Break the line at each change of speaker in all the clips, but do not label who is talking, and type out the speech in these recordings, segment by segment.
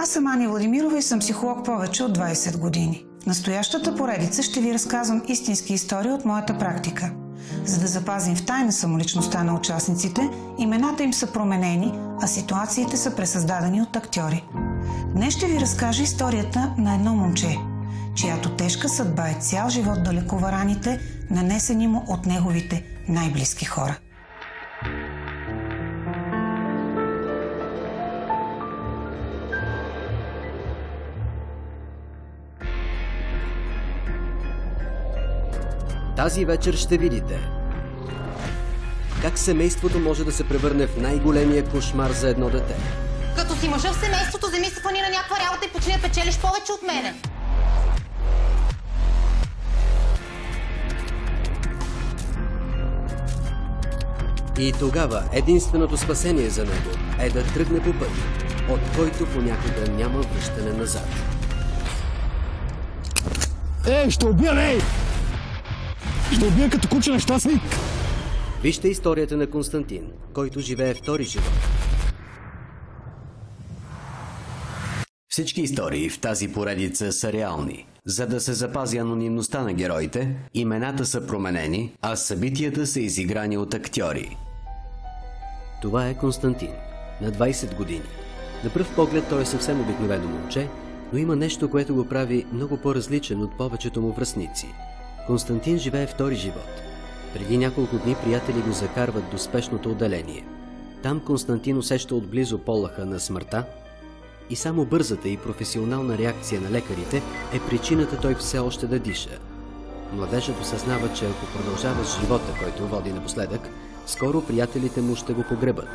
Аз съм Ани Владимирова и съм психолог повече от 20 години. В настоящата поредица ще ви разказвам истински истории от моята практика. За да запазим в тайна самоличността на участниците, имената им са променени, а ситуациите са пресъздадени от актьори. Днес ще ви разкажа историята на едно момче, чиято тежка съдба е цял живот да лекува раните, нанесени му от неговите най-близки хора.
Тази вечер ще видите как семейството може да се превърне в най-големия кошмар за едно дете.
Като си мъжа в семейството, вземи се фани на някаква работа и почни да печелиш повече от мене.
И тогава единственото спасение за него е да тръгне по път, от който понякога няма връщане назад.
Ще убия, ей! Ще убия като куче нещастник!
Вижте историята на Константин, който живее втори живот.
Всички истории в тази поредица са реални. За да се запази анонимността на героите, имената са променени, а събитията са изиграни от актьори.
Това е Константин, на 20 години. На пръв поглед той е съвсем обикновено момче, но има нещо, което го прави много по-различен от повечето му връстници. Константин живее втори живот. Преди няколко дни приятели го закарват до спешното отделение. Там Константин усеща отблизо полаха на смъртта и само бързата и професионална реакция на лекарите е причината той все още да диша. Младежът осъзнава, че ако продължава с живота, който води напоследък, скоро приятелите му ще го погребат.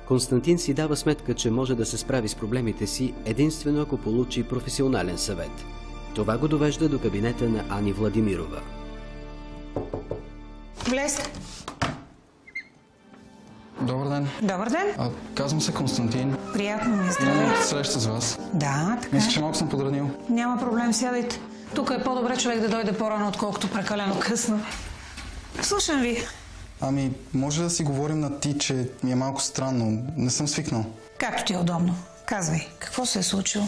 Константин си дава сметка, че може да се справи с проблемите си единствено ако получи професионален съвет. Това го довежда до кабинета на Ани Владимирова.
Влез.
Добър ден.
Добър ден.
Казвам се Константин.
Приятно ми е, здравей.
Имам среща с вас.
Да, така.
Мисля, че малко съм подранил.
Няма проблем, сядайте. Тук е по-добре човек да дойде по-рано, отколкото прекалено късно. Слушам ви.
Може да си говорим на ти, че ми е малко странно. Не съм свикнал.
Както ти е удобно. Казвай, какво се е случило?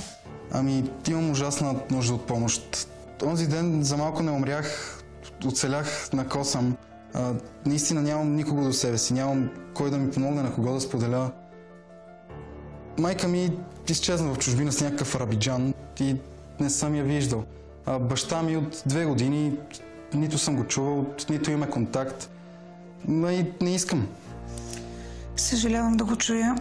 Имам ужасна нужда от помощ. Онзи ден за малко не умрях, оцелях на косъм. Наистина нямам никого до себе си, нямам кой да ми помогне, на кого да споделя. Майка ми изчезна в чужбина с някакъв арабиджан и не съм я виждал. Баща ми от 2 години нито съм го чувал, нито имаме контакт. Не искам.
Съжалявам да го чуя.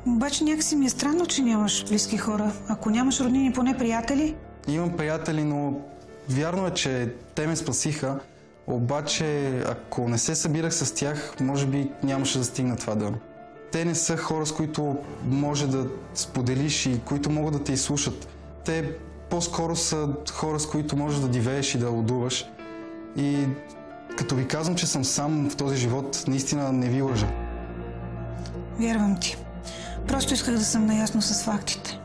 Обаче някакси ми е странно, че нямаш близки хора. Ако нямаш роднини, поне приятели?
Имам приятели, но вярно е, че те ме спасиха. Обаче, ако не се събирах с тях, може би нямаше да стигна това дъно. Те не са хора, с които може да споделиш и които могат да те изслушат. Те по-скоро са хора, с които можеш да дивееш и да лудуваш. И като ви казвам, че съм сам в този живот, наистина не ви лъжа.
Вярвам ти. Просто исках да съм наясно с фактите.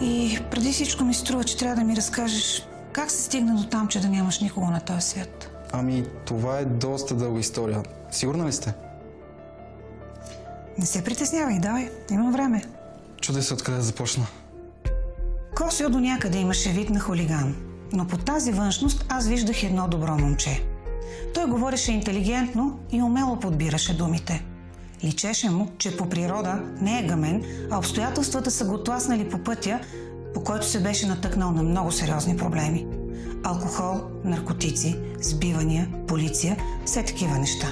И преди всичко ми струва, че трябва да ми разкажеш как се стигна до там, че да нямаш никого на този свят.
Това е доста дълга история. Сигурна ли сте?
Не се притеснявай, давай, имам време.
Чудя се откъде да започна.
Косио до някъде имаше вид на хулиган, но под тази външност аз виждах едно добро момче. Той говореше интелигентно и умело подбираше думите. Личеше му, че по природа не е гъмен, а обстоятелствата са го тласнали по пътя, по който се беше натъкнал на много сериозни проблеми. Алкохол, наркотици, сбивания, полиция, все такива неща.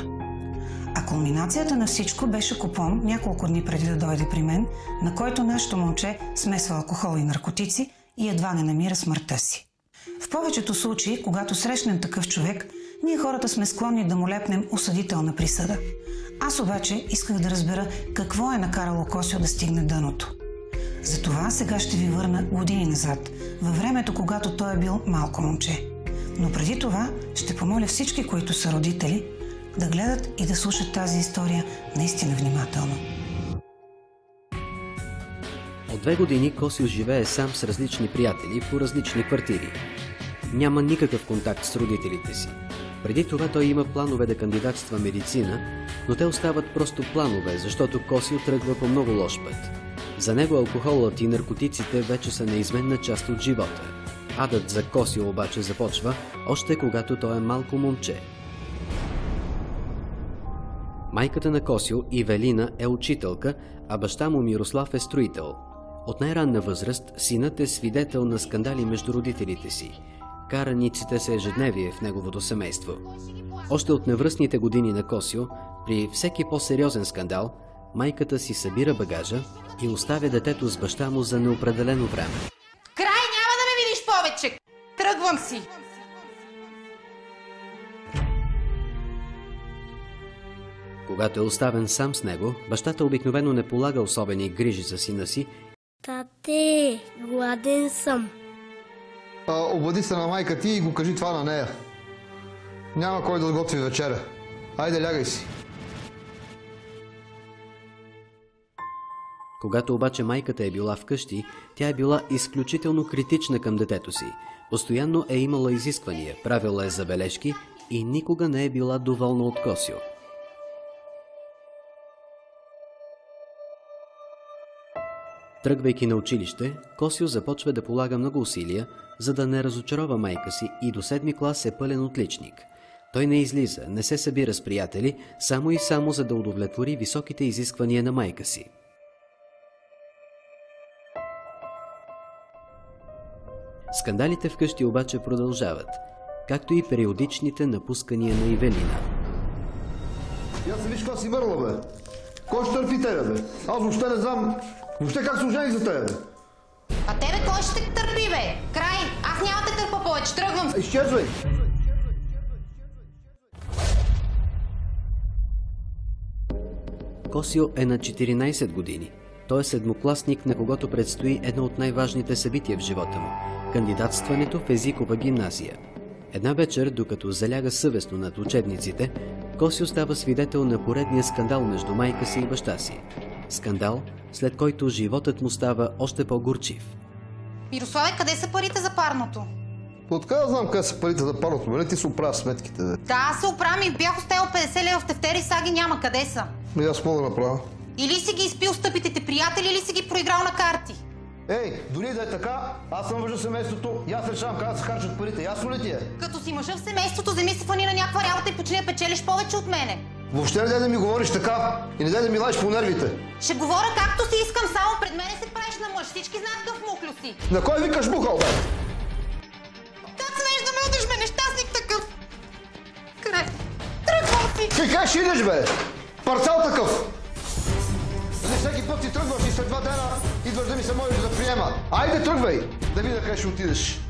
А кулминацията на всичко беше купон няколко дни преди да дойде при мен, на който нашето момче смесва алкохол и наркотици и едва не намира смъртта си. В повечето случаи, когато срещнем такъв човек, ние хората сме склонни да му лепнем осъдителна присъда. Аз обаче исках да разбера какво е накарало Косио да стигне дъното. Затова сега ще ви върна години назад, във времето, когато той е бил малко момче. Но преди това ще помоля всички, които са родители, да гледат и да слушат тази история наистина внимателно.
От 2 години Косио живее сам с различни приятели по различни квартири. Няма никакъв контакт с родителите си. Преди това той има планове да кандидатства медицина, но те остават просто планове, защото Косио тръгва по много лош път. За него алкохолът и наркотиците вече са неизменна част от живота. Адът за Косио обаче започва още когато той е малко момче. Майката на Косио, Ивелина, е учителка, а баща му Мирослав е строител. От най-ранна възраст синът е свидетел на скандали между родителите си. Караниците са ежедневие в неговото семейство. Още от невръстните години на Косио, при всеки по-сериозен скандал, майката си събира багажа и оставя детето с баща му за неопределено време.
Край, няма да ме видиш повече! Тръгвам си!
Когато е оставен сам с него, бащата обикновено не полага особени грижи за сина си.
Тате, гладен съм.
Обади се на майка ти и го кажи това на нея. Няма кой да готви вечеря. Айде, лягай си.
Когато обаче майката е била вкъщи, тя е била изключително критична към детето си. Постоянно е имала изисквания, правила е забележки и никога не е била доволна от Косио. Тръгвайки на училище, Косио започва да полага много усилия, за да не разочарова майка си и до 7-ми клас е пълен отличник. Той не излиза, не се събира с приятели, само и само за да удовлетвори високите изисквания на майка си. Скандалите вкъщи обаче продължават, както и периодичните напускания на Ивелина.
Я се виж каква си мърла, бе. Кой ще търпи тебе, бе? Аз въобще не знам въобще как се ожених за тебе, бе.
А тебе кой ще те търпи, бе? Край! Аз няма да търпа повече, тръгвам!
Изчезвай!
Косио е на 14 години. Той е седмокласник, на когото предстои едно от най-важните събития в живота му – кандидатстването в езикова гимназия. Една вечер, докато заляга съвестно над учебниците, Косио става свидетел на поредния скандал между майка си и баща си. Скандал, след който животът му става още по-горчив.
Мирославе, къде са парите за парното?
Откъде да знам къде са парите за парното? Нали ти се оправя сметките, бе?
Да, аз се оправям и бях оставил 50 лева в тефтери, сега ги няма. Къде са?
И аз мога да направя.
Или си ги изпил с тъпите приятели, или си ги проиграл на карти.
Ей, дори да е така, аз съм мъжа в семейството и аз решавам как да се харчат парите. Ясно ли ти е?
Като си мъжа в семейството, вземи се фани на някаква работа и почни да печелиш повече от мене.
Въобще не дай да ми говориш така и не дай да ми лаеш по нервите.
Ще говоря както си искам, само пред мене се правиш на мъж. Всички знаят какъв мухлю си.
На кой викаш мухъл, бе?
Как смееш да ме удиш, бе, нещастник такъв? Край. Тръгвам си.
Ти как ще идеш, бе? Парцал такъв. Нали всеки път си тръгваш и след 2 дена идваш да ми се молиш да приема. Айде, тръгвай! Да видя къде ще отидеш.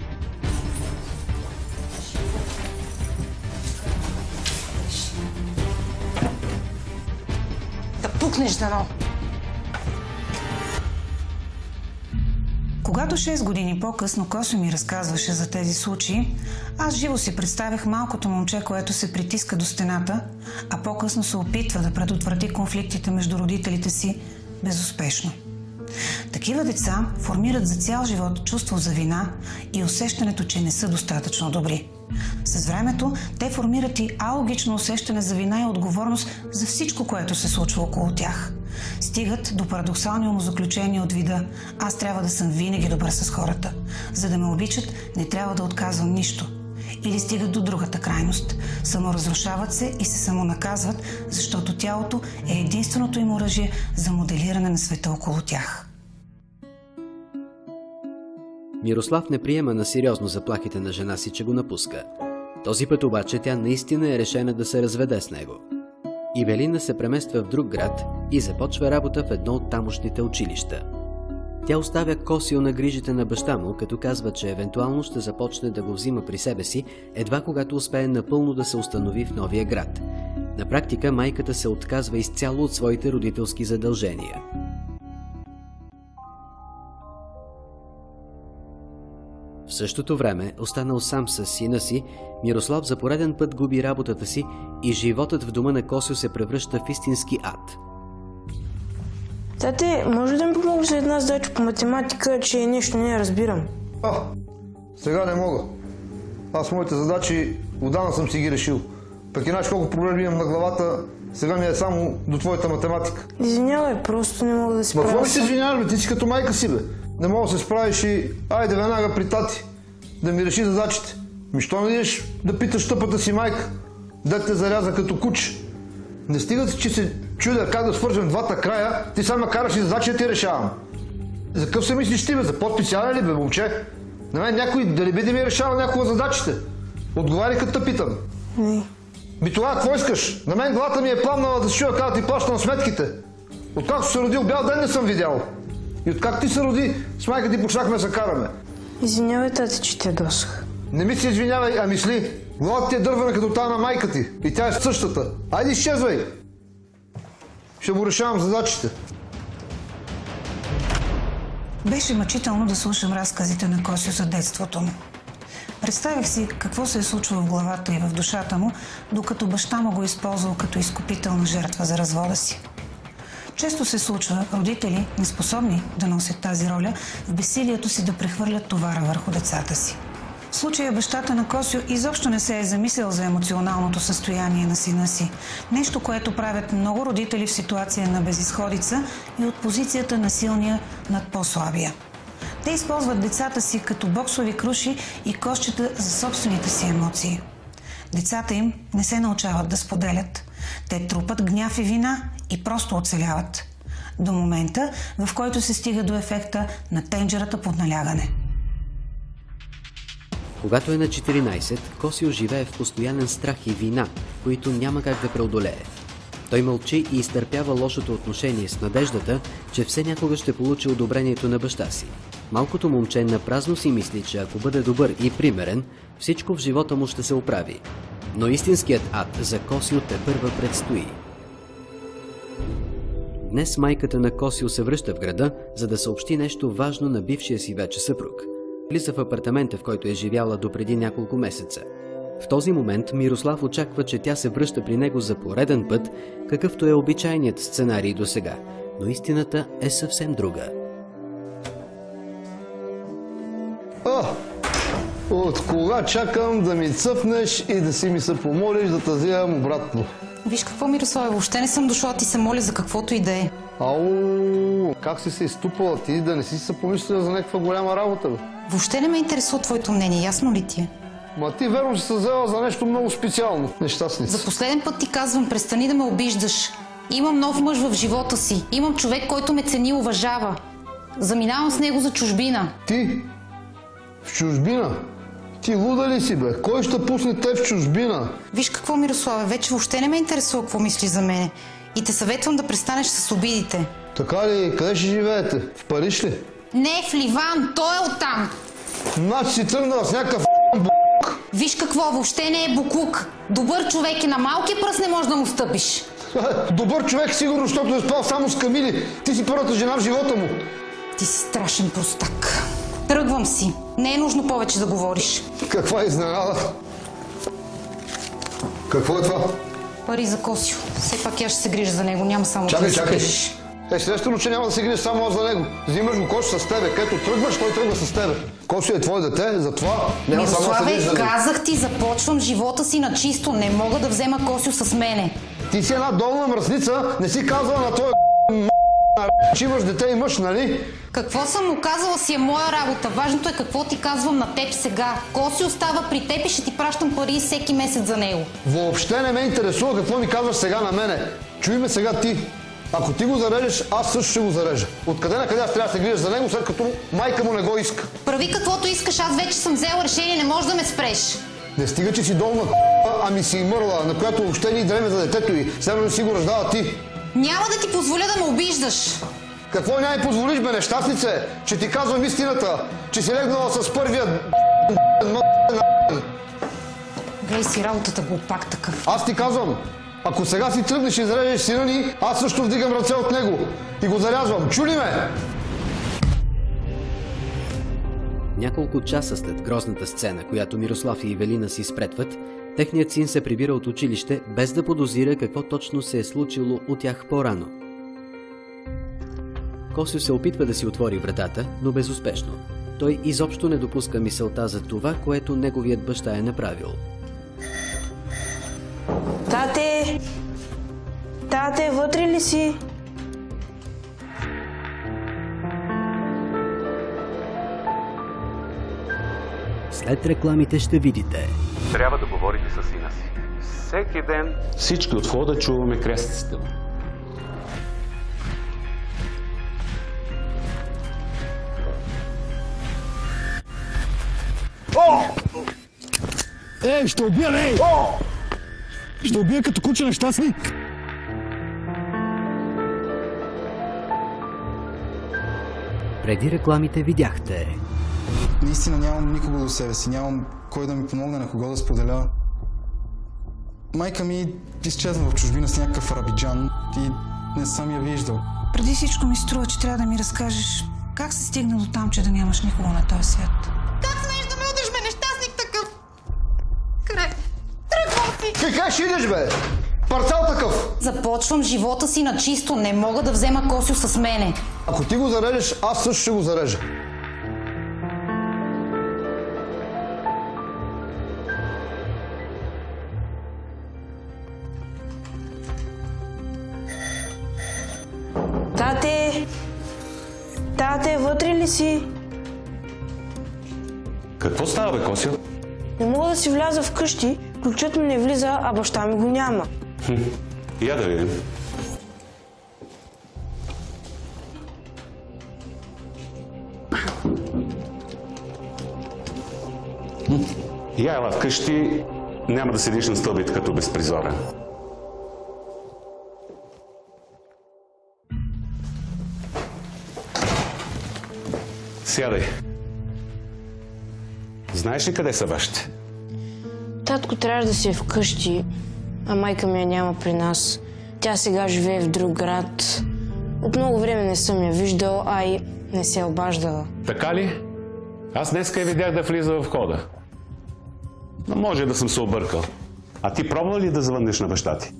Да пукнеш дано.
Когато 6 години по-късно Косио ми разказваше за тези случаи, аз живо си представях малкото момче, което се притиска до стената, а по-късно се опитва да предотврати конфликтите между родителите си безуспешно. Такива деца формират за цял живот чувство за вина и усещането, че не са достатъчно добри. С времето те формират и алогично усещане за вина и отговорност за всичко, което се случва около тях. Стигат до парадоксални умозаключения от вида: аз трябва да съм винаги добър с хората. За да ме обичат, не трябва да отказвам нищо. Или стигат до другата крайност. Саморазрушават се и се самонаказват, защото тялото е единственото им оръжие за моделиране на света около тях.
Мирослав не приема на сериозно заплахите на жена си, че го напуска. Този път обаче тя наистина е решена да се разведе с него. Ивелина се премества в друг град и започва работа в едно от тамошните училища. Тя оставя Косио на грижите на баща му, като казва, че евентуално ще започне да го взима при себе си, едва когато успее напълно да се установи в новия град. На практика майката се отказва изцяло от своите родителски задължения. В същото време, останал сам с сина си, Мирослав за пореден път губи работата си и животът в дома на Косио се превръща в истински ад.
Тате, може да ми помогнеш за една задача по математика, че нещо не разбирам?
Сега не мога. Аз моите задачи отдавна съм си ги решил. Пък иначе колко проблеми имам на главата, Сега ми е само до твоята математика.
Извинявай, просто не мога да се
Ма какво
справя.
ми се извиняваш, бе? Ти си като майка си, бе. Не мога да се справиш и айде веднага при тати да ми реши задачите. Що не идеш да питаш тъпата си майка? Дет те заряза като куче. Не стига, че се чудя как да свържем двата края, ти само караш и задачи да ти решавам. За какъв се мислиш ти, бе? За по-специален ли, бе, момче? На мен някой да не би да ми решава някога задачите. Отговаряй като те питам.
Не.
Ми това какво искаш? На мен главата ми е пламнала да се чуя как да ти плащам сметките. Откакто се родил бял ден не съм видял. И откак ти се роди, с майка ти почнахме да се караме.
Извинявай, тати, че те досах.
Не ми се извинявай, а мисли. Главата ти е дървана като тази на майка ти. И тя е същата. Айде изчезвай. Ще му решавам задачите.
Беше мъчително да слушам разказите на Косио за детството му. Представих си какво се е случвало в главата и в душата му, докато баща му го използвал като изкупителна жертва за развода си. Често се случва родители, неспособни да носят тази роля, в безсилието си да прехвърлят товара върху децата си. В случая бащата на Косио изобщо не се е замислял за емоционалното състояние на сина си. Нещо, което правят много родители в ситуация на безизходица и от позицията на силния над по-слабия. Те използват децата си като боксови круши и кошчета за собствените си емоции. Децата им не се научават да споделят. Те трупат гняв и вина и просто оцеляват. До момента, в който се стига до ефекта на тенджерата под налягане.
Когато е на 14, Косио живее в постоянен страх и вина, които няма как да преодолее. Той мълчи и изтърпява лошото отношение с надеждата, че все някога ще получи одобрението на баща си. Малкото момче напразно си мисли, че ако бъде добър и примерен, всичко в живота му ще се оправи. Но истинският ад за Косио тепърва предстои. Днес майката на Косио се връща в града, за да съобщи нещо важно на бившия си вече съпруг. Влиза в апартамента, в който е живяла допреди няколко месеца. В този момент Мирослав очаква, че тя се връща при него за пореден път, какъвто е обичайният сценарий досега, но истината е съвсем друга.
От кога чакам да ми цъфнеш и да си ми се помолиш да те вземам обратно?
Виж какво, Мирославе, въобще не съм дошла, ти се моля за каквото и да е.
Ау, как си се изтупала ти да не си се помислила за някаква голяма работа, бе?
Въобще не ме интересува твоето мнение, ясно ли ти е?
Ма ти верно си се взела за нещо много специално, нещастница.
За последен път ти казвам, престани да ме обиждаш. Имам нов мъж в живота си. Имам човек, който ме цени и уважава. Заминавам с него за чужбина.
Ти? В чужбина? Ти луда ли си, бе? Кой ще пусне те в чужбина?
Виж какво, Мирославе, вече въобще не ме интересува какво мислиш за мене. И те съветвам да престанеш с обидите.
Така ли? Къде ще живеете? В Париж ли?
Не, в Ливан, той е оттам.
Значи си тръгнала с някакъв
Виж какво, въобще не е буклук. Добър човек е, на малкия пръст не можеш да му стъпиш.
Добър човек сигурно, защото е спал само с Камили. Ти си първата жена в живота му.
Ти си страшен простак. Тръгвам си. Не е нужно повече да говориш.
Каква изненада? Какво е това?
Пари за Косио. Все пак я ще се грижа за него, няма само да се грижиш.
Естествено, че няма да се грижиш само за него. Взимаш го Косио с тебе. Където тръгваш, той тръгва с тебе. Косио е твое дете, затова няма само да се грижиш за него.
Казах ти, започвам живота си на чисто. Не мога да взема Косио с мене.
Ти си една долна мръсница, не си казала на твоя че имаш дете и мъж, нали?
Какво съм му казала си е моя работа. Важното е какво ти казвам на теб сега. Косио остава при теб и ще ти пращам пари всеки месец за него.
Въобще не ме интересува какво ми казваш сега на мене. Чуй ме сега ти. Ако ти го зарежеш, аз също ще го зарежа. Откъде на къде аз трябва да се грижа за него, след като майка му не го иска?
Прави каквото искаш, аз вече съм взела решение, не можеш да ме спреш.
Не стига, че си долна ами си мърла, на която въобще ни дреме за детето й. Сега не си го ръждава ти.
Няма да ти позволя да ме обиждаш.
Какво няма позволиш, бе, нещастнице? Че ти казвам истината, че си легнала с първия
Глей си работата, глупак такъв.
Аз ти казвам, ако сега си тръгнеш и зарежеш сина ни, аз също вдигам ръце от него и го зарязвам. Чули ме?
Няколко часа след грозната сцена, която Мирослав и Ивелина си спретват, техният син се прибира от училище, без да подозира какво точно се е случило от тях по-рано. Косио се опитва да си отвори вратата, но безуспешно. Той изобщо не допуска мисълта за това, което неговият баща е направил.
Тате! Тате, вътре ли си?
След рекламите ще видите.
Трябва да говорите с сина си. Всеки ден всички от входа чуваме крясъците му.
Ще убия, ей! Ще убия като куче нещастник!
Преди рекламите видяхте.
Наистина нямам никого до себе си, нямам кой да ми помогне, на кого да споделя. Майка ми изчезна в чужбина с някакъв арабиджан и не съм я виждал.
Преди всичко ми струва, че трябва да ми разкажеш как се стигна до там, че да нямаш никого на този свят.
Как смееш да ме удиш, бе, нещастник такъв? Край. Тръгвам си!
Как ще идеш, бе? Парцал такъв!
Започвам живота си на чисто. Не мога да взема Косю с мене.
Ако ти го зарежеш, аз също ще го зарежа.
Тате! Тате, вътре ли си?
Какво става, бе, Косю?
Не мога да си вляза вкъщи, ключът ми не влиза, а баща ми го няма.
Я да видим. Я ела вкъщи, няма да седиш на стълбите като безпризорен. Сядай. Знаеш ли къде са вашите?
Татко трябваше да си е вкъщи, а майка ми я няма при нас. Тя сега живее в друг град. От много време не съм я виждал, а и не се е обаждала.
Така ли? Аз днеска я видях да влиза в входа. Но може да съм се объркал. А ти пробва ли да звъннеш на баща ти?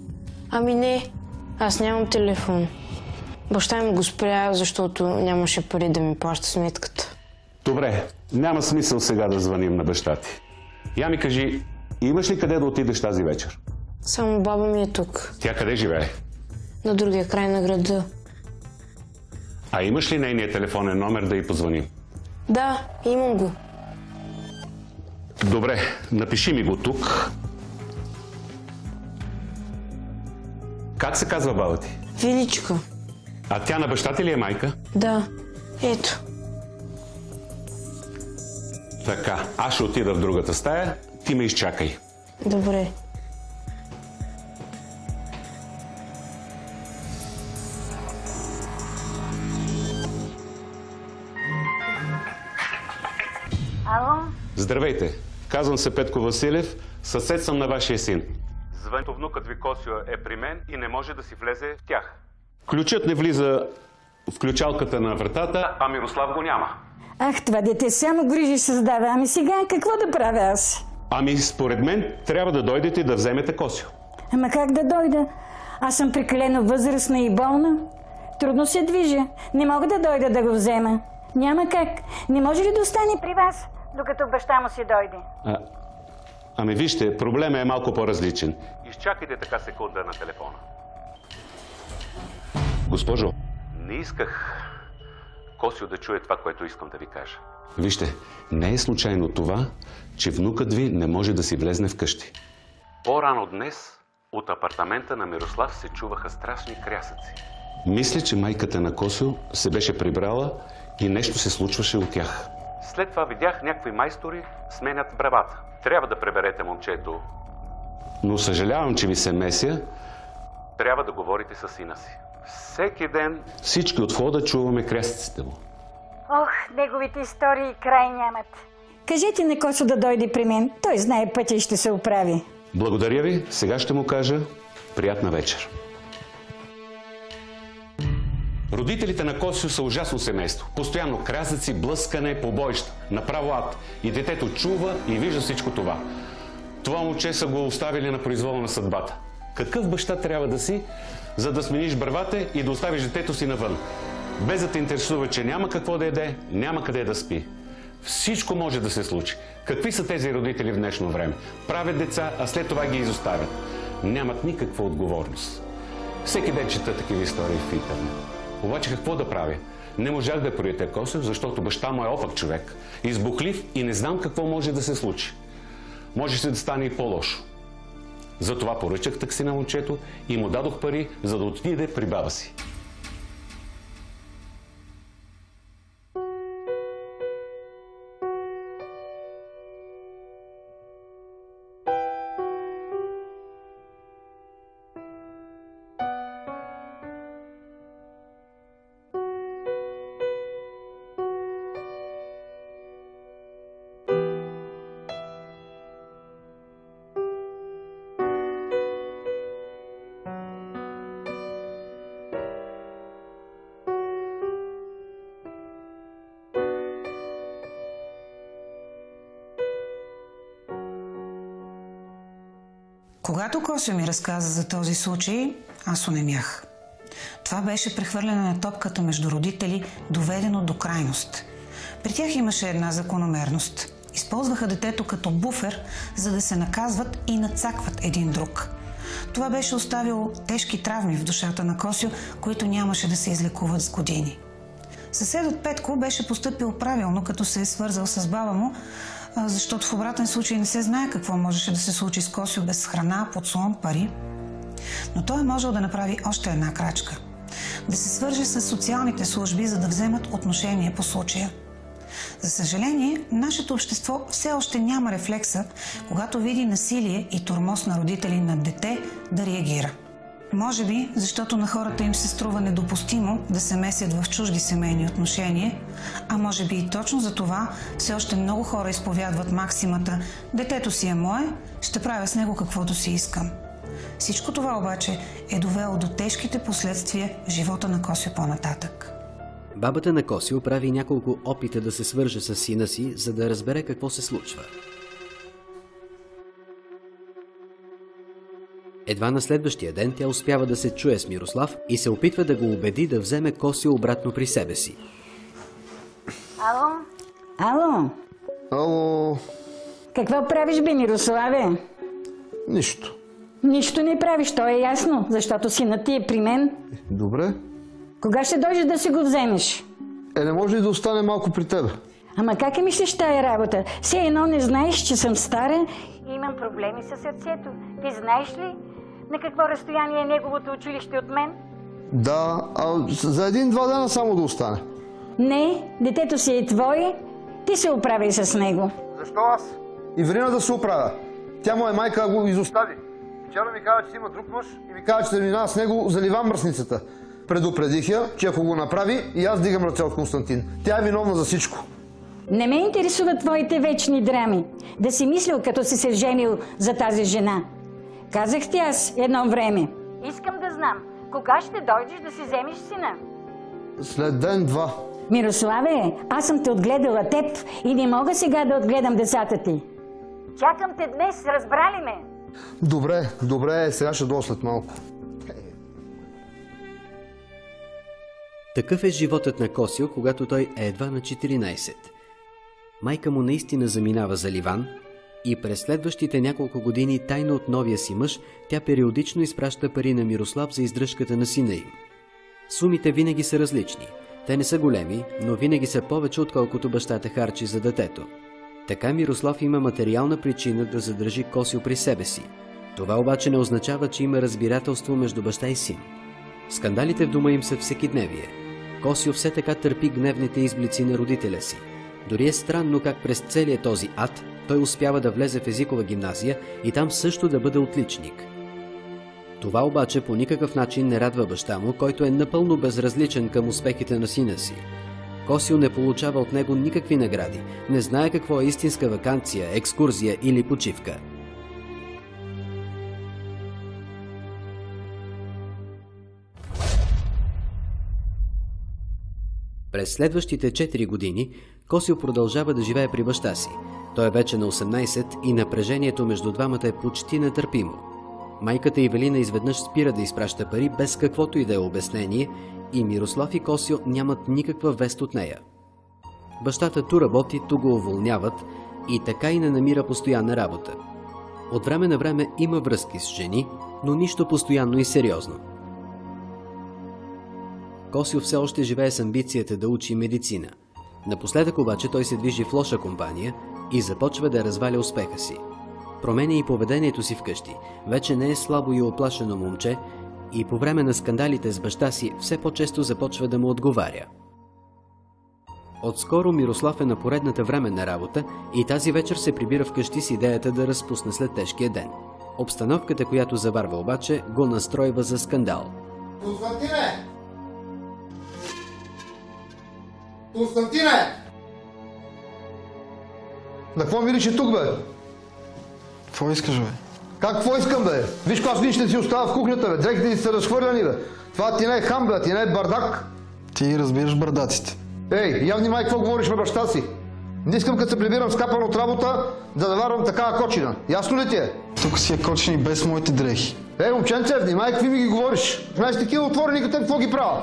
Ами не, аз нямам телефон. Баща ми го спря, защото нямаше пари да ми плаща сметката.
Добре, няма смисъл сега да звъним на баща ти. Я ми кажи, имаш ли къде да отидеш тази вечер?
Само баба ми е тук,
Тя къде живее?
на другия край на града.
А имаш ли нейния телефонен номер да й позвоним?
Да, имам го.
Добре, напиши ми го тук. Как се казва баба ти?
Величка.
А тя на баща ти ли е майка?
Да, ето.
Така, аз ще отида в другата стая, ти ме изчакай.
Добре.
Ало?
Здравейте, казвам се Петко Василев, съсед съм на вашия син. Звънто внукът ви Косио е при мен и не може да си влезе в тях. Ключът не влиза в ключалката на вратата, а Мирослав го няма.
Ах, това дете само грижи създава. Ами сега какво да правя аз?
Ами според мен трябва да дойдете да вземете Косио.
Ама как да дойда? Аз съм прекалено възрастна и болна. Трудно се движа. Не мога да дойда да го взема. Няма как. Не може ли да остане при вас, докато баща му си дойде?
Ами вижте, проблемът е малко по-различен. Изчакайте така секунда на телефона. Госпожо, не исках Косио да чуе това, което искам да ви кажа. Вижте, не е случайно това, че внукът ви не може да си влезне вкъщи. По-рано днес от апартамента на Мирослав се чуваха страшни крясъци. Мисля, че майката на Косио се беше прибрала и нещо се случваше от тях. След това видях някакви майстори сменят бравата. Трябва да преберете момчето. Но съжалявам, че ви се меся. Трябва да говорите с сина си. Всеки ден всички от входа чуваме крясъците му.
Ох, неговите истории край нямат. Кажете на Косо да дойде при мен. Той знае пътя и ще се оправи.
Благодаря ви. Сега ще му кажа приятна вечер. Родителите на Косио са ужасно семейство. Постоянно крясъци, блъскане, побоища. Направо ад. И детето чува и вижда всичко това. Това момче са го оставили на произвола на съдбата. Какъв баща трябва да си, за да смениш бравата и да оставиш детето си навън? Без да те интересува, че няма какво да яде, няма къде да спи. Всичко може да се случи. Какви са тези родители в днешно време? Правят деца, а след това ги изоставят. Нямат никаква отговорност. Всеки ден чета такива истории в интернет. Обаче какво да правя? Не можах да приятеля Косев, защото баща му е опак човек, избухлив и не знам какво може да се случи. Можеше да стане и по-лошо. Затова поръчах такси на момчето и му дадох пари, за да отиде при баба си.
Когато Косьо ми разказа за този случай, аз онемях. Това беше прехвърляне на топката между родители, доведено до крайност. При тях имаше една закономерност. Използваха детето като буфер, за да се наказват и надцакват един друг. Това беше оставило тежки травми в душата на Косьо, които нямаше да се излекуват с години. Съседът Петко беше постъпил правилно, като се е свързал с баба му, защото в обратен случай не се знае какво можеше да се случи с Косьо без храна, подслон, пари. Но той е можел да направи още една крачка. Да се свърже с социалните служби, за да вземат отношение по случая. За съжаление, нашето общество все още няма рефлекса, когато види насилие и тормоз на родители над дете, да реагира. Може би, защото на хората им се струва недопустимо да се месят в чужди семейни отношения, а може би и точно за това все още много хора изповядват максимата «Детето си е мое, ще правя с него каквото си искам». Всичко това обаче е довело до тежките последствия в живота на Косьо по-нататък.
Бабата на Косьо прави няколко опита да се свърже с сина си, за да разбере какво се случва. Едва на следващия ден тя успява да се чуе с Мирослав и се опитва да го убеди да вземе Косьо обратно при себе си.
Ало? Ало?
Ало?
Какво правиш, бе, Мирославе?
Нищо.
Нищо не правиш, то е ясно, защото синът ти е при мен.
Добре.
Кога ще дойдеш да си го вземеш?
Не може ли да остане малко при тебе?
Ама как мислиш тая работа? Все едно не знаеш, че съм стара и имам проблеми със сърцето. Ти знаеш ли на какво разстояние е неговото училище от мен?
Да, за 1-2 дена само да остане.
Не, детето си е твое, ти се оправи с него.
Защо аз? Ивелина да се оправя. Тя му е майка, а го изостави. Вчера ми каза, че си има друг мъж и ми каза, че да минава с него заливам мръсницата. Предупредих я, че ако го направи, и аз дигам ръце от Константин. Тя е виновна за всичко.
Не ме интересуват твоите вечни драми. Да си мислил, като си се женил за тази жена. Казах ти аз едно време. Искам да знам, кога ще дойдеш да си вземеш сина?
След ден-два.
Мирославе, аз съм те отгледала теб и не мога сега да отгледам децата ти. Чакам те днес, разбрали ме?
Добре, сега ще дойда след малко.
Такъв е животът на Косьо, когато той е едва на 14. Майка му наистина заминава за Ливан и през следващите няколко години тайно от новия си мъж тя периодично изпраща пари на Мирослав за издръжката на сина им. Сумите винаги са различни. Те не са големи, но винаги са повече, отколкото бащата харчи за детето. Така Мирослав има материална причина да задържи Косьо при себе си. Това обаче не означава, че има разбирателство между баща и син. Скандалите в дома им са всекидневие. Косьо все така търпи гневните изблици на родителя си. Дори е странно как през целия този ад той успява да влезе в езикова гимназия и там също да бъде отличник. Това обаче по никакъв начин не радва баща му, който е напълно безразличен към успехите на сина си. Косьо не получава от него никакви награди, не знае какво е истинска ваканция, екскурзия или почивка. През следващите 4 години Косьо продължава да живее при баща си. Той е вече на 18 и напрежението между двамата е почти нетърпимо. Майката Ивелина изведнъж спира да изпраща пари без каквото и да е обяснение и Мирослав и Косьо нямат никаква вест от нея. Бащата ту работи, ту го уволняват и така и не намира постоянна работа. От време на време има връзки с жени, но нищо постоянно и сериозно. Косио все още живее с амбицията да учи медицина. Напоследък обаче той се движи в лоша компания и започва да разваля успеха си. Променя и поведението си вкъщи. Вече не е слабо и оплашено момче и по време на скандалите с баща си все по-често започва да му отговаря. Отскоро Мирослав е на поредната временна работа и тази вечер се прибира вкъщи с идеята да разпусне след тежкия ден. Обстановката, която заварва обаче, го настройва за скандал.
Константине! Константине! На какво мириш тук, бе?
Какво искаш, бе?
Как какво искам, бе? Виж каква свинщина си остава в кухнята, бе. Дрехите ти са разхвърляни, бе. Това ти не е хам, бе, ти не е бардак.
Ти разбираш бардаците.
Ей, я внимай какво говориш на баща си. Не искам като се прибирам скапан от работа, да варвам такава кочина. Ясно ли ти е?
Тук си е кочени без моите дрехи.
Ей, момченце, внимай какви ми ги говориш. Знаеш, такива отворени като какво ги правя.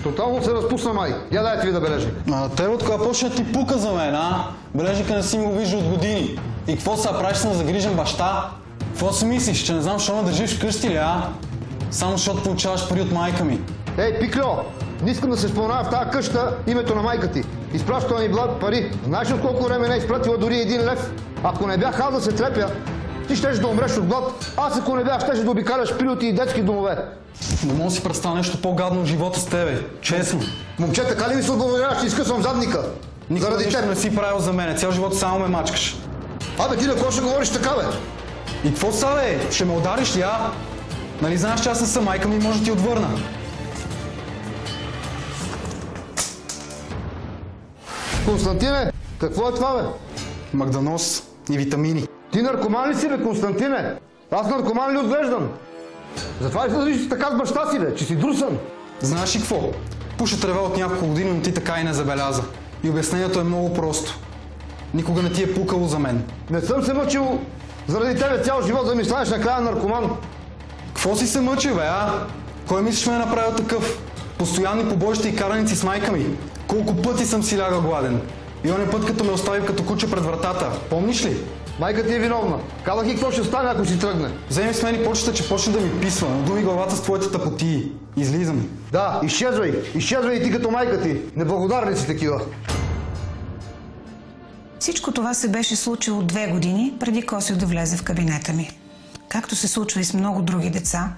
Тотално се разпусна, май. Я дай ти ви да бележник.
А те от кога почна ти пука за мен, а? Бележника не си ми го вижда от години. И какво са правиш, съм загрижен баща? Какво си мислиш, че не знам, защо ме държиш вкъщи ли, а? Само защото получаваш пари от майка ми.
Ей, Пикльо, не искам да се спомена в тази къща името на майка ти. Изпраща ми пари. Знаеш от колко време не е изпратила дори 1 лев? Ако не бях аз да се трепя, ти щеш да умреш от глад. Аз ако не бях, щеш да обикаляш приюти и детски домове.
Не мога да си представя нещо по-гадно от живота с тебе. Честно.
Момче, така ли ми се отблагодаряваш, че изкъсвам задника?
Никога нищо не си правил за мене. Цял живот само ме мачкаш.
Абе, ти на какво ще говориш така, бе?
И какво са, бе? Ще ме удариш ли, а? Нали знаеш, че аз не съм майка ми, може да ти отвърна.
Константине, какво е това, бе?
Магданоз и витамини.
Ти наркоман ли си, бе, Константине? Аз наркоман ли отглеждам? Затова и се така с баща си, бе, че си друсан.
Знаеш ли какво? Пуша трева от няколко години, но ти така и не забеляза. И обяснението е много просто. Никога не ти е пукало за мен.
Не съм се мъчил заради тебе цял живот да ми станеш накрая наркоман.
Какво си се мъчил, бе, а? Кой мислиш ме е направил такъв? Постоянни побоища и караници с майка ми. Колко пъти съм си лягал гладен. И оня път, като ме остави като куче пред вратата. Помниш ли?
Майка ти е виновна. Казах и какво ще стане, ако си тръгне.
Вземи с мен и почта, че почне да ми писва. Надуми главата с твоите тъпотии. Излизам.
Да, изчезвай. Изчезвай и ти като майка ти. Неблагодарници такива.
Всичко това се беше случило 2 години преди Косио да влезе в кабинета ми. Както се случва и с много други деца,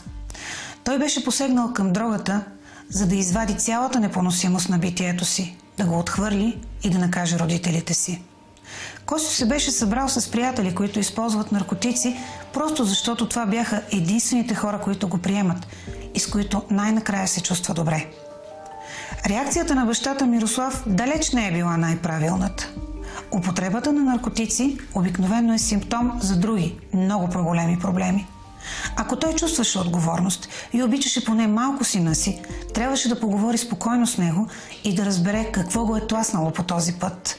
той беше посегнал към дрогата, за да извади цялата непоносимост на битието си, да го отхвърли и да накаже родителите си. Косио се беше събрал с приятели, които използват наркотици, просто защото това бяха единствените хора, които го приемат и с които най-накрая се чувства добре. Реакцията на бащата Мирослав далеч не е била най-правилната. Употребата на наркотици обикновено е симптом за други, много по-големи проблеми. Ако той чувстваше отговорност и обичаше поне малко сина си, трябваше да поговори спокойно с него и да разбере какво го е тласнало по този път.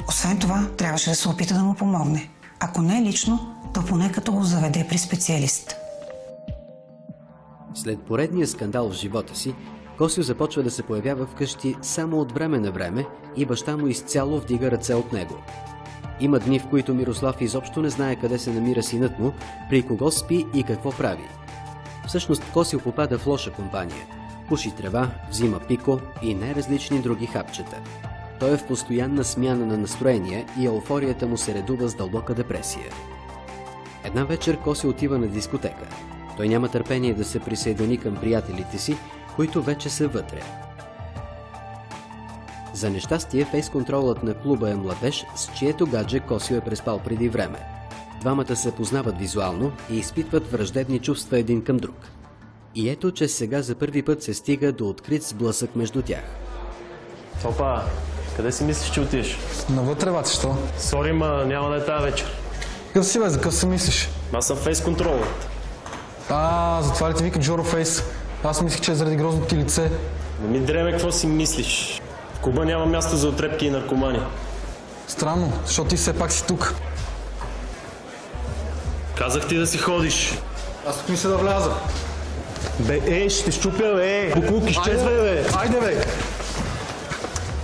Освен това, трябваше да се опита да му помогне. Ако не лично, то поне като го заведе при специалист.
След поредния скандал в живота си, Косио започва да се появява вкъщи само от време на време и баща му изцяло вдига ръце от него. Има дни, в които Мирослав изобщо не знае къде се намира синът му, при кого спи и какво прави. Всъщност Косио попада в лоша компания. Пуши трева, взима пико и най-различни други хапчета. Той е в постоянна смяна на настроение и еуфорията му се редува с дълбока депресия. Една вечер Косио отива на дискотека. Той няма търпение да се присъедини към приятелите си, които вече са вътре. За нещастие, фейс-контролът на клуба е младеж, с чието гадже Косио е преспал преди време. Двамата се познават визуално и изпитват враждебни чувства един към друг. И ето, че сега за първи път се стига до открит сблъсък между тях.
Опа, къде си мислиш, че отидеш?
Навътре, бати, що?
Сори, ма няма да е тази вечер.
Къв си, бе, за къв се мислиш?
Аз съм фейс-контролът.
Затова ли ти викат Жоро Фейс? Аз мислих, че е заради грозното ти лице.
Не ми дреме, какво си мислиш? В клуба няма място за отрепки и наркомани.
Странно, защото ти все пак си тук.
Казах ти да си ходиш.
Аз тук мисля да вляза.
Бе, ще щупя, бе. Буклук, изчезвай, бе.
Айде, бе.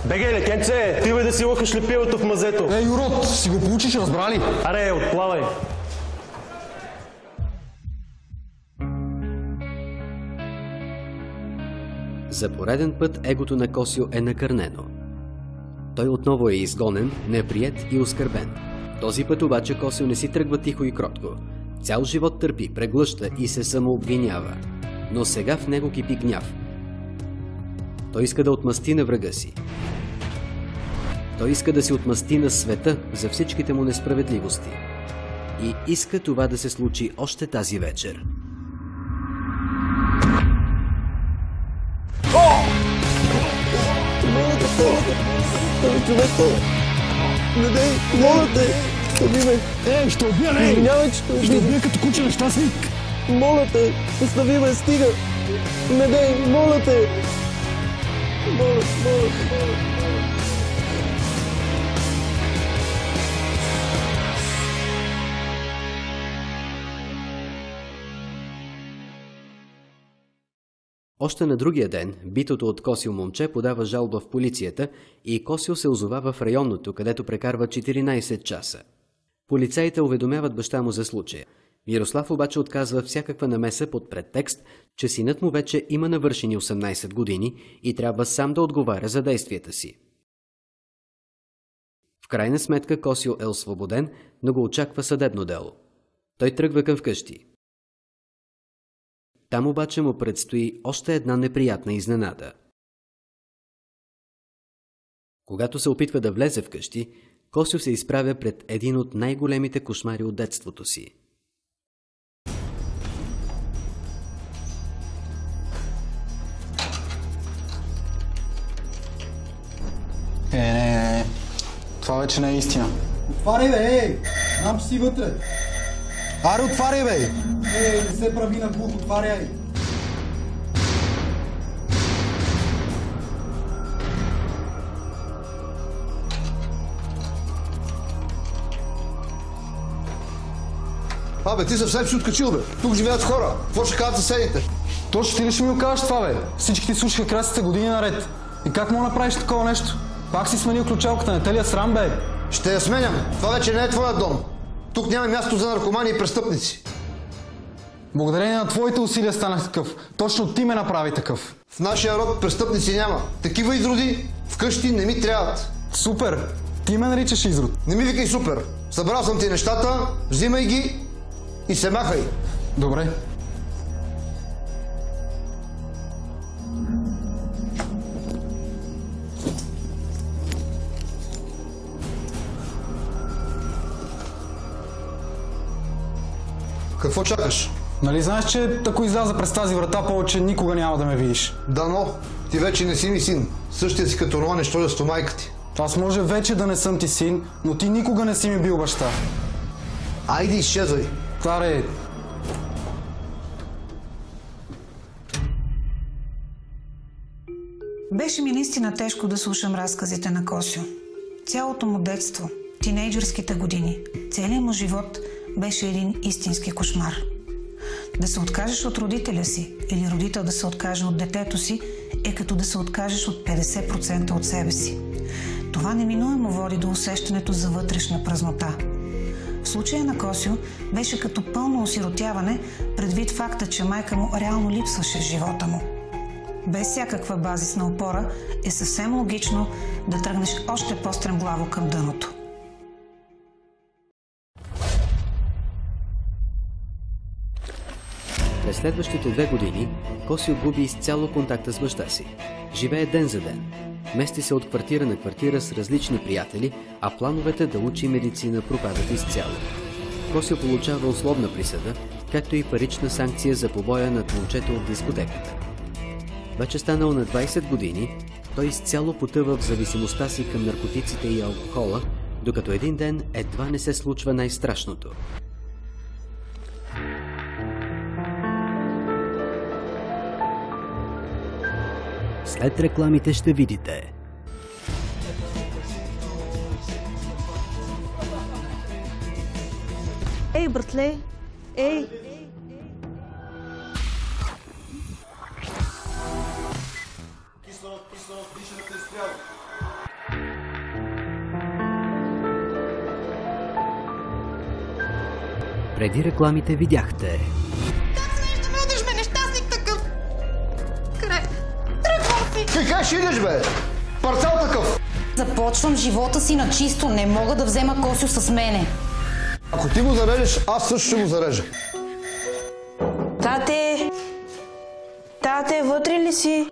Бегай, лекенце, ти бе да си лъхаш лепилото в мазето.
Ей, урод, си го получиш, разбра ли?
Аре, отплавай.
За пореден път егото на Косио е накърнено. Той отново е изгонен, неприет и оскърбен. Този път обаче Косио не си тръгва тихо и кротко. Цял живот търпи, преглъща и се самообвинява. Но сега в него кипи гняв. Той иска да отмъсти на врага си. Той иска да се отмъсти на света за всичките му несправедливости. И иска това да се случи още тази вечер.
Моля те! Ще убия, не! Извинявай, че ще убия като куче нещастник! Моля те! Остави ме, стига! Не дей! Моля те! Моля.
Още на другия ден, битото от Косио момче подава жалба в полицията и Косио се озова в районното, където прекарва 14 часа. Полицаите уведомяват баща му за случая. Мирослав обаче отказва всякаква намеса под претекст, че синът му вече има навършени 18 години и трябва сам да отговаря за действията си. В крайна сметка Косио е освободен, но го очаква съдебно дело. Той тръгва към вкъщи. Там обаче му предстои още една неприятна изненада. Когато се опитва да влезе вкъщи, Косио се изправя пред един от най-големите кошмари от детството си.
Не. Това вече не е истина.
Отваряй, бе! Знам, че си вътре.
Аре, отваряй, бе!
Не се прави на глух, отваряй!
Абе, ти съвсем си откачил, бе. Тук живеят хора. Какво ще кажат съседите?
Точно ти ли ще ми го кажеш това, бе? Всички ти слушаха красите години наред. И как мога да направиш такова нещо? Пак си сменил ключалката, не те ли е срам, бе?
Ще я сменям. Това вече не е твоя дом. Тук няма място за наркомани и престъпници.
Благодарение на твоите усилия станах такъв. Точно ти ме направи такъв.
В нашия род престъпници няма. Такива изроди вкъщи не ми трябват.
Супер! Ти ме наричаш изрод.
Не ми викай супер. Събрал съм ти нещата, взимай ги и се махай.
Добре.
Какво чакаш?
Нали знаеш, че ако изляза през тази врата, повече никога няма да ме видиш?
Дано. Ти вече не си ми син. Същия си като това нещожество майка ти.
Аз може вече да не съм ти син, но ти никога не си ми бил баща.
Айде, изчезвай.
Таре.
Беше ми наистина тежко да слушам разказите на Косио. Цялото му детство, тинейджърските години, целият му живот беше един истински кошмар. Да се откажеш от родителя си или родител да се откаже от детето си е като да се откажеш от 50% от себе си. Това неминуемо води до усещането за вътрешна празнота. В случая на Косио беше като пълно осиротяване предвид факта, че майка му реално липсваше в живота му. Без всякаква базисна опора е съвсем логично да тръгнеш още по-стремглаво към дъното.
През следващите 2 години Косио губи изцяло контакта с баща си. Живее ден за ден. Мести се от квартира на квартира с различни приятели, а плановете да учи медицина пропадат изцяло. Косио получава условна присъда, както и парична санкция за побоя над момчето от дискотеката. Вече станал на 20 години, той изцяло потъва в зависимостта си към наркотиците и алкохола, докато един ден едва не се случва най-страшното. След рекламите ще видите.
Ей, братле! Ей!
Преди рекламите видяхте.
Как смееш да ме удиш, бе, нещастник такъв? Край! Тръгвай!
Ти как ще идеш, бе? Парцал такъв!
Започвам живота си на чисто. Не мога да взема Косио с мене.
Ако ти го зарежеш, аз също ще го зарежа.
Тате! Тате, вътре ли си?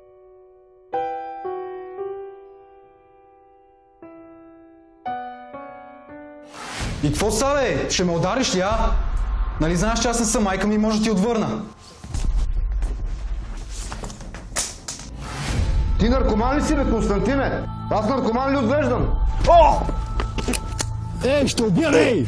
И какво става, бе? Ще ме удариш ли, а? Нали знаеш, че аз не съм майка ми, може да ти отвърна.
Ти наркоман ли си, бе, Константине? Аз наркоман ли отвеждам? О!
Ще убия, бе!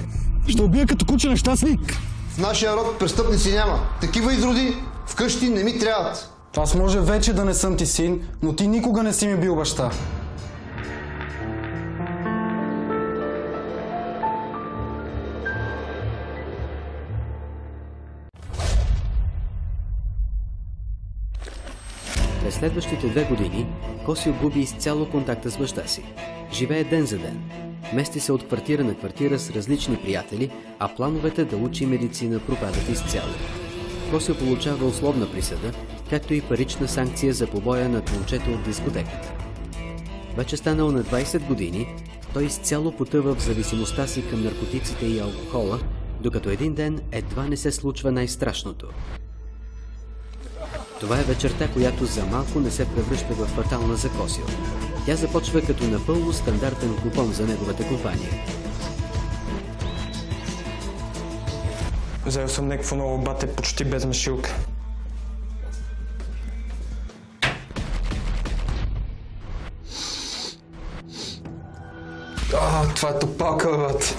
Ще убия като куче нещастник!
В нашия род престъпници няма. Такива изроди вкъщи не ми трябват.
Аз може вече да не съм ти син, но ти никога не си ми бил баща.
През следващите 2 години Косио губи изцяло контакта с баща си. Живее ден за ден. Мести се от квартира на квартира с различни приятели, а плановете да учи медицина пропадат изцяло. Косио получава условна присъда, както и парична санкция за побоя над момчето от дискотеката. Вече станал на 20 години, той изцяло потъва в зависимостта си към наркотиците и алкохола, докато един ден едва не се случва най-страшното. Това е вечерта, която за малко не се превръща в фатална за Косио. Тя започва като напълно стандартен купон за неговата компания.
Взел съм някакво ново бате почти без мешилка. Това е топалка, бате.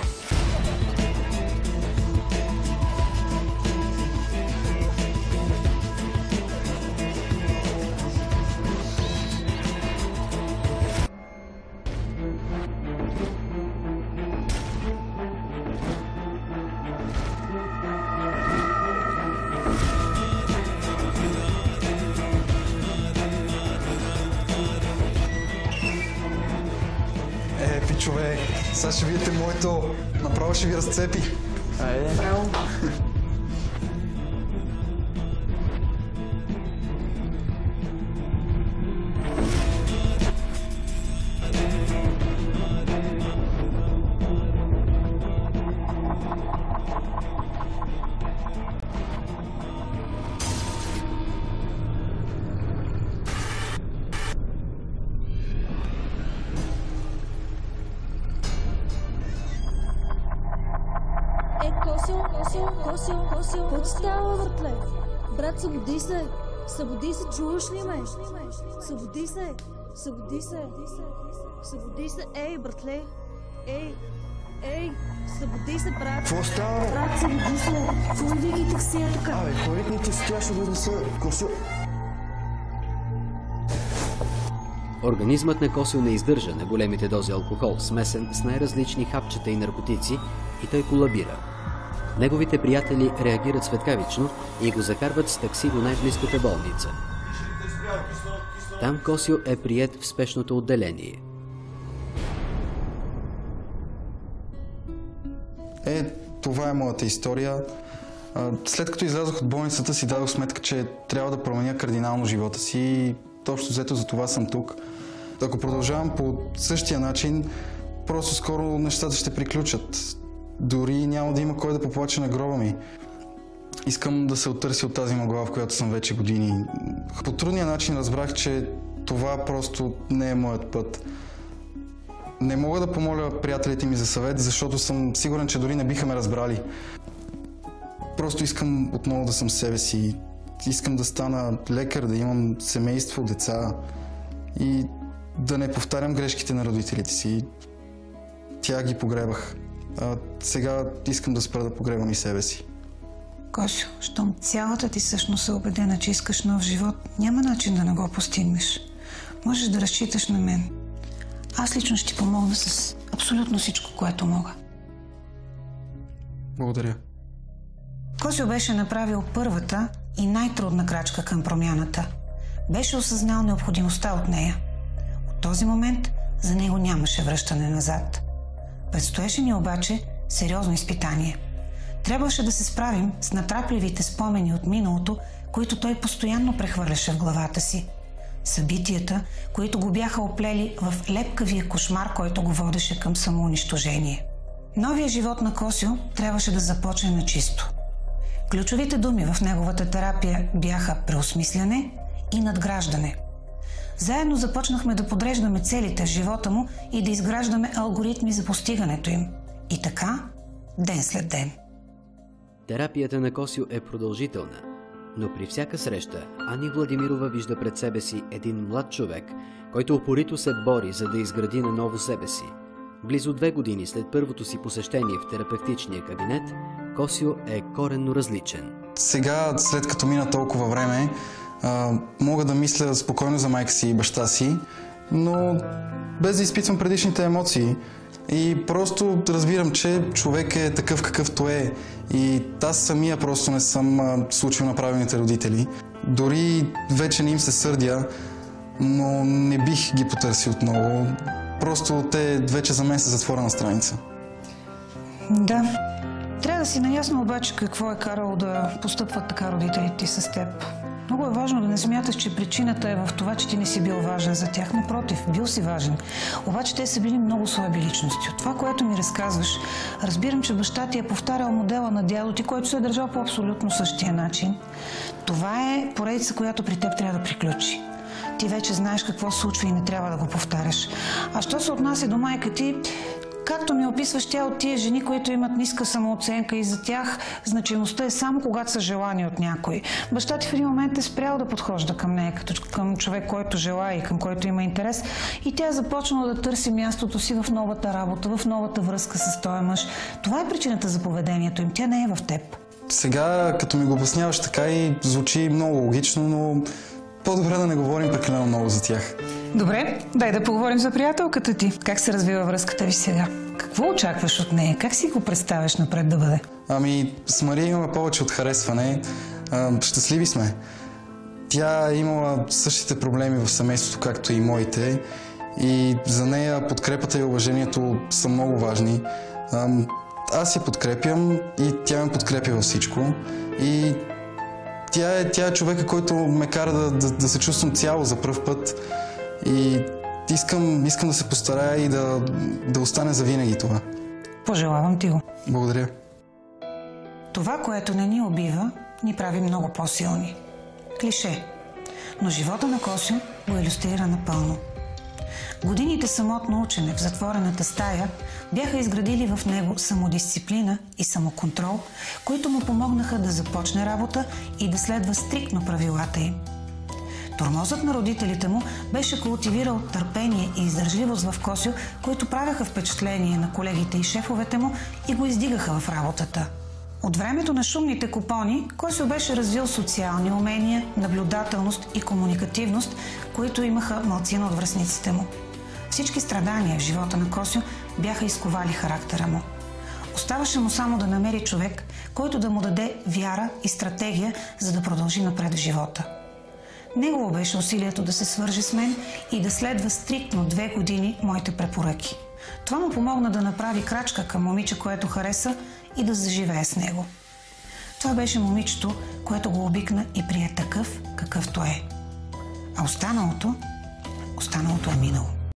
Пичове, сега ще видите моето, направо ще ви разцепи.
Айде.
Браво.
Косио, какво ти става, братле? Брат, събуди се! Събуди се, чуваш ли ме? Събуди се! Събуди се! Събуди се! Ей, братле! Ей! Събуди се, брат!
Какво става?
Брат, събуди се! Какво иди ги таксия тук?
Хорикните си, тя ще донеса. Косио!
Организмът на Косио не издържа на големите дози алкохол, смесен с най-различни хапчета и наркотици, и той колабира. Неговите приятели реагират светкавично и го закарват с такси до най-близката болница. Там Косио е приет в спешното отделение.
Това е моята история. След като излязох от болницата си дадох сметка, че трябва да променя кардинално живота си и общо взето за това съм тук. Ако продължавам по същия начин, просто скоро нещата ще приключат. Дори няма да има кой да поплаче на гроба ми. Искам да се оттърся от тази мъгла, в която съм вече години. По трудния начин разбрах, че това просто не е моят път. Не мога да помоля приятелите ми за съвет, защото съм сигурен, че дори не биха ме разбрали. Просто искам отново да съм себе си. Искам да стана лекар, да имам семейство, деца и да не повтарям грешките на родителите си. Тя ги погребах. Сега искам да спра да погребам и себе си.
Косио, щом цялата ти същност е убедена, че искаш нов живот, няма начин да не го постигнеш. Можеш да разчиташ на мен. Аз лично ще ти помогна с абсолютно всичко, което мога.
Благодаря.
Косио беше направил първата и най-трудна крачка към промяната. Беше осъзнал необходимостта от нея. От този момент за него нямаше връщане назад. Предстоеше ни обаче сериозно изпитание. Трябваше да се справим с натрапливите спомени от миналото, които той постоянно прехвърляше в главата си. Събитията, които го бяха оплели в лепкавия кошмар, който го водеше към самоунищожение. Новия живот на Косьо трябваше да започне на чисто. Ключовите думи в неговата терапия бяха преосмисляне и надграждане. Заедно започнахме да подреждаме целите в живота му и да изграждаме алгоритми за постигането им. И така, ден след ден.
Терапията на Косьо е продължителна, но при всяка среща Ани Владимирова вижда пред себе си един млад човек, който упорито се бори, за да изгради наново себе си. Близо 2 години след първото си посещение в терапевтичния кабинет, Косьо е коренно различен.
Сега, след като мина толкова време, мога да мисля спокойно за майка си и баща си, но без да изпитвам предишните емоции. И просто разбирам, че човек е такъв какъвто е. И аз самия просто не съм случил на правилните родители. Дори вече не им се сърдя, но не бих ги потърсил отново. Просто те вече за мен са затворена страница.
Да. Трябва да си наясно обаче какво е карало да постъпват така родителите ти с теб. Много е важно да не смяташ, че причината е в това, че ти не си бил важен за тях. Напротив, бил си важен. Обаче те са били много слаби личности. От това, което ми разказваш, разбирам, че баща ти е повтарял модела на дядо ти, който се е държал по абсолютно същия начин. Това е поредица, която при теб трябва да приключи. Ти вече знаеш какво се случва и не трябва да го повтаряш. А що се отнася до майка ти, както ми описваш, тя от тия жени, които имат ниска самооценка и за тях значимостта е само когато са желани от някой. Баща ти в един момент е спрял да подхожда към нея, като към човек, който желая и към който има интерес. И тя е започнала да търси мястото си в новата работа, в новата връзка с този мъж. Това е причината за поведението им. Тя не е в теб.
Сега, като ми го обясняваш така, и звучи много логично, но по-добре да не говорим прекалено много за тях.
Добре, дай да поговорим за приятелката ти. Как се развива връзката ви сега? Какво очакваш от нея? Как си го представяш напред да бъде?
Ами, с Мария имаме повече от харесване. Щастливи сме. Тя е имала същите проблеми в семейството, както и моите. И за нея подкрепата и уважението са много важни. Аз я подкрепям и тя ме подкрепя във всичко. И тя е човека, който ме кара да се чувствам цяло за пръв път. И искам да се постарая и да остане завинаги това.
Пожелавам ти го.
Благодаря.
Това, което не ни убива, ни прави много по-силни. Клише. Но живота на Косьо го илюстрира напълно. Годините самотно учене в затворената стая бяха изградили в него самодисциплина и самоконтрол, които му помогнаха да започне работа и да следва стриктно правилата им. Тормозът на родителите му беше култивирал търпение и издържливост в Косьо, които правяха впечатление на колегите и шефовете му и го издигаха в работата. От времето на шумните купони, Косьо беше развил социални умения, наблюдателност и комуникативност, които имаха малцина от връстниците му. Всички страдания в живота на Косьо бяха изковали характера му. Оставаше му само да намери човек, който да му даде вяра и стратегия, за да продължи напред в живота. Негово беше усилието да се свърже с мен и да следва стриктно 2 години моите препоръки. Това му помогна да направи крачка към момиче, което хареса, и да заживее с него. Това беше момичето, което го обикна и прие такъв, какъвто е. А останалото е минало.